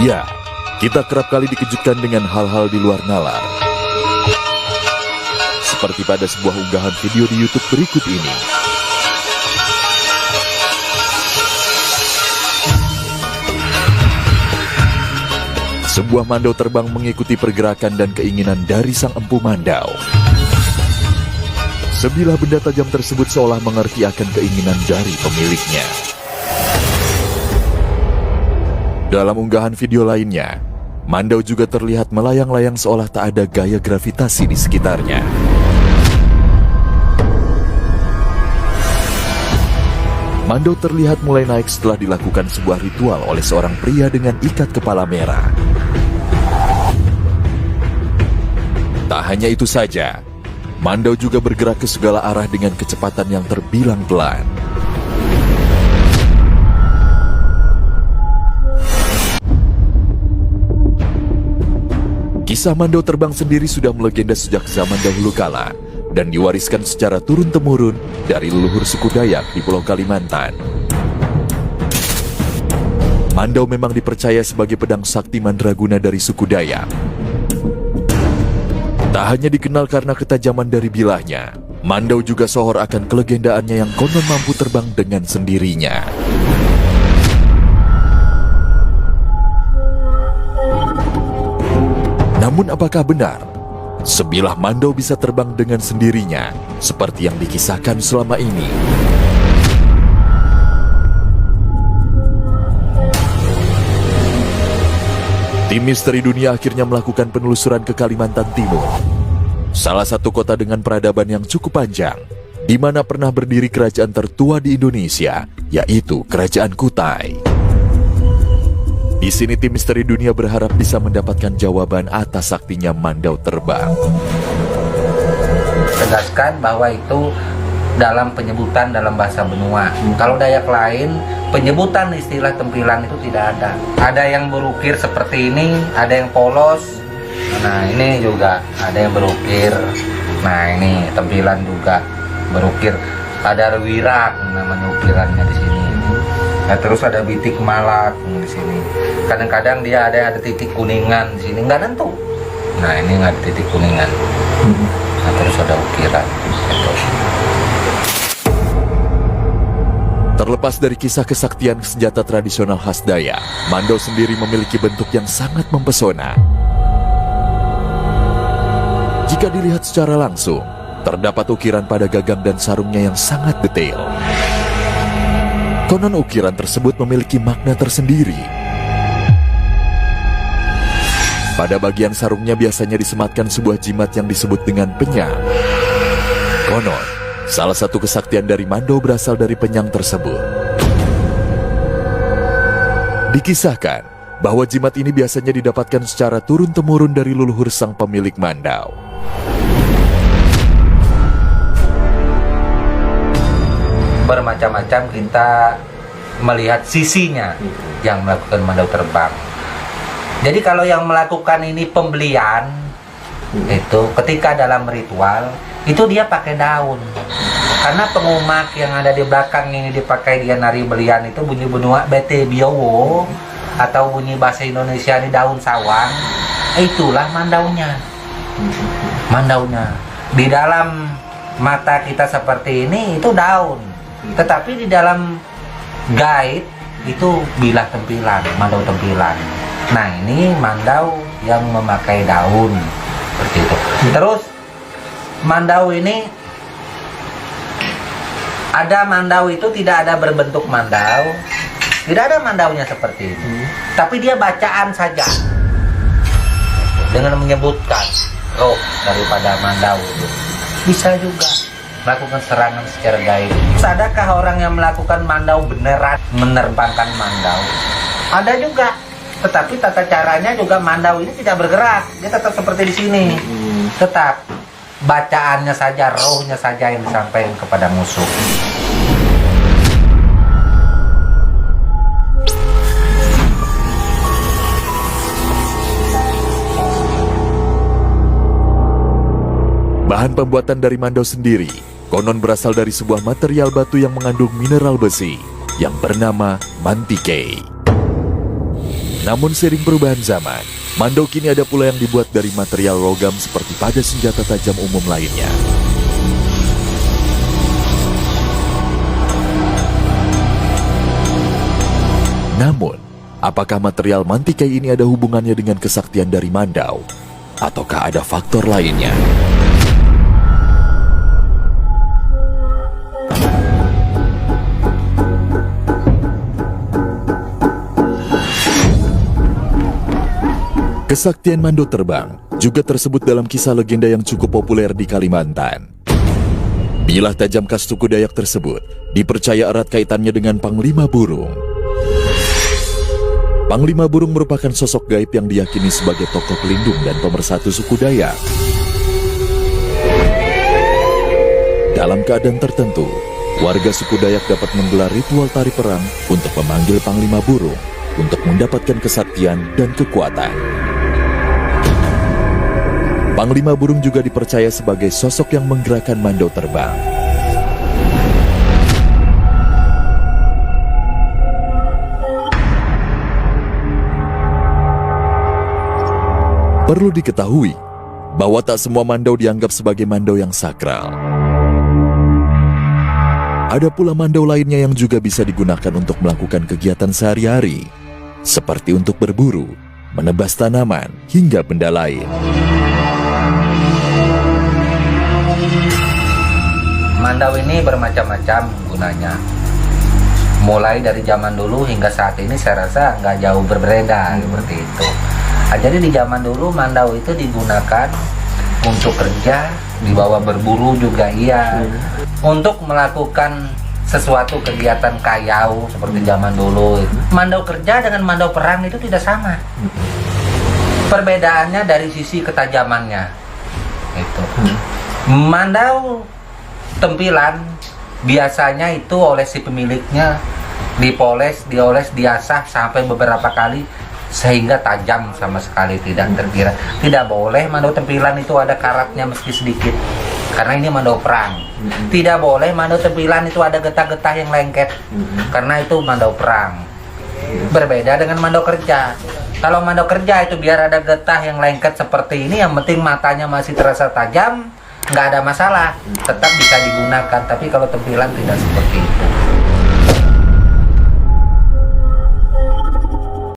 Ya, kita kerap kali dikejutkan dengan hal-hal di luar nalar. Seperti pada sebuah unggahan video di YouTube berikut ini. Sebuah mandau terbang mengikuti pergerakan dan keinginan dari sang empu mandau. Sebilah benda tajam tersebut seolah mengerti akan keinginan dari pemiliknya. Dalam unggahan video lainnya, mandau juga terlihat melayang-layang seolah tak ada gaya gravitasi di sekitarnya. Mandau terlihat mulai naik setelah dilakukan sebuah ritual oleh seorang pria dengan ikat kepala merah. Tak hanya itu saja, mandau juga bergerak ke segala arah dengan kecepatan yang terbilang pelan. Kisah mandau terbang sendiri sudah melegenda sejak zaman dahulu kala dan diwariskan secara turun-temurun dari leluhur suku Dayak di Pulau Kalimantan. Mandau memang dipercaya sebagai pedang sakti mandraguna dari suku Dayak. Tak hanya dikenal karena ketajaman dari bilahnya, mandau juga sohor akan kelegendaannya yang konon mampu terbang dengan sendirinya. Namun apakah benar sebilah mandau bisa terbang dengan sendirinya seperti yang dikisahkan selama ini? Tim Misteri Dunia akhirnya melakukan penelusuran ke Kalimantan Timur, salah satu kota dengan peradaban yang cukup panjang, di mana pernah berdiri kerajaan tertua di Indonesia, yaitu Kerajaan Kutai. Di sini tim Misteri Dunia berharap bisa mendapatkan jawaban atas saktinya mandau terbang. Tegaskan bahwa itu dalam penyebutan dalam bahasa benua. Kalau Dayak lain, penyebutan istilah tempilan itu tidak ada. Ada yang berukir seperti ini, ada yang polos. Nah ini juga ada yang berukir. Nah ini tempilan juga berukir. Ada wirak namanya ukirannya di sini. Nah, terus ada bitik malak di sini. Kadang-kadang dia ada titik kuningan di sini, nggak nentu. Nah ini nggak ada titik kuningan. Nah, terus ada ukiran. Gitu. Terlepas dari kisah kesaktian senjata tradisional khas Dayak, mandau sendiri memiliki bentuk yang sangat mempesona. Jika dilihat secara langsung, terdapat ukiran pada gagang dan sarungnya yang sangat detail. Konon ukiran tersebut memiliki makna tersendiri. Pada bagian sarungnya biasanya disematkan sebuah jimat yang disebut dengan penyang. Konon, salah satu kesaktian dari mandau berasal dari penyang tersebut. Dikisahkan bahwa jimat ini biasanya didapatkan secara turun-temurun dari leluhur sang pemilik mandau. Bermacam-macam kita melihat sisinya yang melakukan mandau terbang. Jadi kalau yang melakukan ini pembelian, itu ketika dalam ritual itu dia pakai daun. Karena pengumak yang ada di belakang ini dipakai dia nari belian itu bunyi benua bete biowo atau bunyi bahasa Indonesia ini daun sawang. Itulah mandaunya. Mandaunya di dalam mata kita seperti ini itu daun. Tetapi di dalam gaib itu bilah tempilan, mandau tempilan. Nah ini mandau yang memakai daun seperti itu. Terus mandau ini ada mandau itu tidak ada berbentuk mandau, tidak ada mandaunya seperti ini. Tapi dia bacaan saja dengan menyebutkan roh daripada mandau itu. Bisa juga melakukan serangan secara gaib. Adakah orang yang melakukan mandau beneran menerbangkan mandau? Ada juga. Tetapi tata caranya juga mandau ini tidak bergerak. Dia tetap seperti di sini. Tetap bacaannya saja, rohnya saja yang disampaikan kepada musuh. Bahan pembuatan dari mandau sendiri konon berasal dari sebuah material batu yang mengandung mineral besi yang bernama mantikei. Namun seiring perubahan zaman, mandau kini ada pula yang dibuat dari material logam seperti pada senjata tajam umum lainnya. Namun, apakah material mantikai ini ada hubungannya dengan kesaktian dari mandau? Ataukah ada faktor lainnya? Kesaktian mandau terbang juga tersebut dalam kisah legenda yang cukup populer di Kalimantan. Bilah tajam khas suku Dayak tersebut dipercaya erat kaitannya dengan Panglima Burung. Panglima Burung merupakan sosok gaib yang diyakini sebagai tokoh pelindung dan pemersatu suku Dayak. Dalam keadaan tertentu, warga suku Dayak dapat menggelar ritual tari perang untuk memanggil Panglima Burung untuk mendapatkan kesaktian dan kekuatan. Panglima Burung juga dipercaya sebagai sosok yang menggerakkan mandau terbang. Perlu diketahui bahwa tak semua mandau dianggap sebagai mandau yang sakral. Ada pula mandau lainnya yang juga bisa digunakan untuk melakukan kegiatan sehari-hari, seperti untuk berburu, menebas tanaman, hingga benda lain. Mandau ini bermacam-macam gunanya. Mulai dari zaman dulu hingga saat ini saya rasa nggak jauh berbeda seperti itu. Nah, jadi di zaman dulu mandau itu digunakan untuk kerja, dibawa berburu juga iya. Untuk melakukan sesuatu kegiatan kayau seperti zaman dulu. Mandau kerja dengan mandau perang itu tidak sama. Perbedaannya dari sisi ketajamannya. Itu. Mandau tempilan biasanya itu oleh si pemiliknya dipoles, dioles, diasah sampai beberapa kali sehingga tajam sama sekali tidak terkira. Tidak boleh mandau tempilan itu ada karatnya meski sedikit, karena ini mandau perang. Tidak boleh mandau tempilan itu ada getah-getah yang lengket, karena itu mandau perang. Berbeda dengan mandau kerja. Kalau mandau kerja itu biar ada getah yang lengket seperti ini, yang penting matanya masih terasa tajam, nggak ada masalah, tetap bisa digunakan. Tapi kalau tempilan tidak seperti itu.